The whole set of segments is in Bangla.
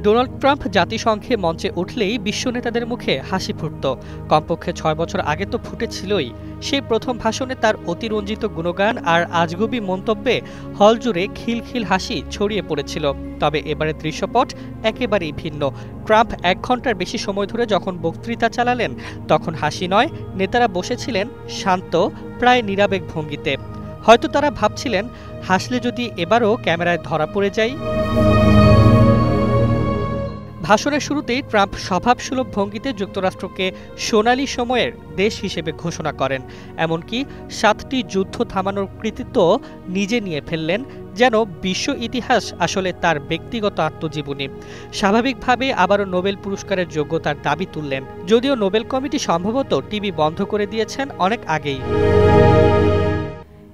ডোনাল্ড ট্রাম্প জাতিসংঘে মঞ্চে উঠলেই বিশ্ব নেতাদের মুখে হাসি ফুটত। কমপক্ষে ৬ বছর আগে তো ফুটেছিলই। সেই প্রথম ভাষণে তার অতিরঞ্জিত গুণগান আর আজগুবি মন্তব্যে হল জুড়ে খিলখিল হাসি ছড়িয়ে পড়েছিল। তবে এবারের দৃশ্যপট একেবারেই ভিন্ন। ট্রাম্প ১ ঘন্টার বেশি সময় ধরে যখন বক্তৃতা চালালেন, তখন হাসি নয়, নেতারা বসেছিলেন শান্ত, প্রায় নিরাবেগ ভঙ্গিতে। হয়তো তারা ভাবছিলেন, হাসলে যদি এবারও ক্যামেরায় ধরা পড়ে যায়। ভাষণের শুরুতেই ট্রাম্প স্বভাবসুলভ ভঙ্গিতে যুক্তরাষ্ট্রকে সোনালী সময়ের দেশ হিসেবে ঘোষণা করেন। এমনকি ৭টি যুদ্ধ থামানোর কৃতিত্ব নিজে নিয়ে ফেললেন, যেন বিশ্ব ইতিহাস আসলে তার ব্যক্তিগত আত্মজীবনী। স্বাভাবিকভাবে আবারও নোবেল পুরস্কারের যোগ্যতার দাবি তুললেন, যদিও নোবেল কমিটি সম্ভবত টিভি বন্ধ করে দিয়েছেন অনেক আগেই।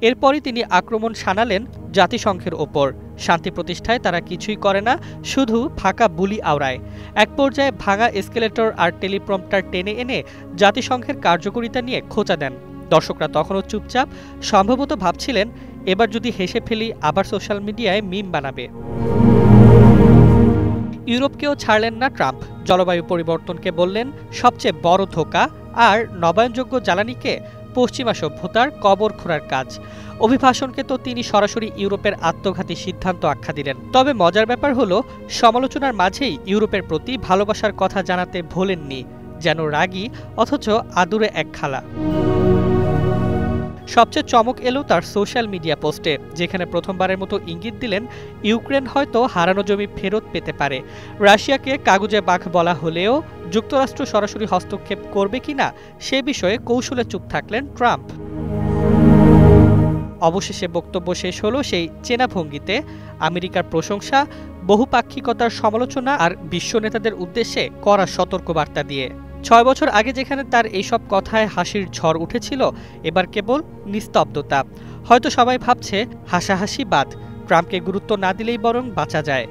এরপরই তিনি আক্রমণ শানালেন জাতিসংঘের ওপর। শান্তি প্রতিষ্ঠায় তারা কিছুই করে না, শুধু ফাঁকা বুলি আওড়ায়। এক পর্যায়ে ভাঙা এসকেলেটর আর টেলিপ্রম্পটার টেনে এনে জাতিসংঘের কার্যকারিতা নিয়ে খোঁচা দেন। দর্শকরা তখনও চুপচাপ, সম্ভবত ভাবছিলেন এবার যদি হেসে ফেলি আবার সোশ্যাল মিডিয়ায় মিম বানাবে। ইউরোপকেও ছাড়লেন না ট্রাম্প। জলবায়ু পরিবর্তনকে বললেন সবচেয়ে বড় ধোঁকা, আর নবায়নযোগ্য জ্বালানিকে পশ্চিমা সভ্যতার কবর খোঁড়ার কাজ। অভিভাষণকে তো তিনি সরাসরি ইউরোপের আত্মঘাতী সিদ্ধান্ত আখ্যা দিলেন। তবে মজার ব্যাপার হলো, সমালোচনার মাঝেই ইউরোপের প্রতি ভালোবাসার কথা জানাতে ভোলেননি, যেন রাগী অথচ আদুরে এক খালা। সবচেয়ে চমক এলো তার সোশ্যাল মিডিয়া পোস্টে, যেখানে প্রথমবারের মতো ইঙ্গিত দিলেন ইউক্রেন হয়তো হারানো জমি ফেরত পেতে পারে। রাশিয়াকে কাগুজে বাঘ বলা হলেও যুক্তরাষ্ট্র সরাসরি হস্তক্ষেপ করবে কিনা সে বিষয়ে কৌশলে চুপ থাকলেন ট্রাম্প। অবশেষে বক্তব্য শেষ হলো সেই চেনা ভঙ্গিতে, আমেরিকার প্রশংসা, বহুপাক্ষিকতার সমালোচনা আর বিশ্ব নেতাদের উদ্দেশ্যে কড়া সতর্কবার্তা দিয়ে। ৬ বছর আগে যেখানে তার এইসব কথায় হাসির ঝড় উঠেছিল, এবার কেবল নিস্তব্ধতা। হয়তো সবাই ভাবছে হাসাহাসি বাদ, ট্রাম্পকে গুরুত্ব না দিলেই বরং বাঁচা যায়।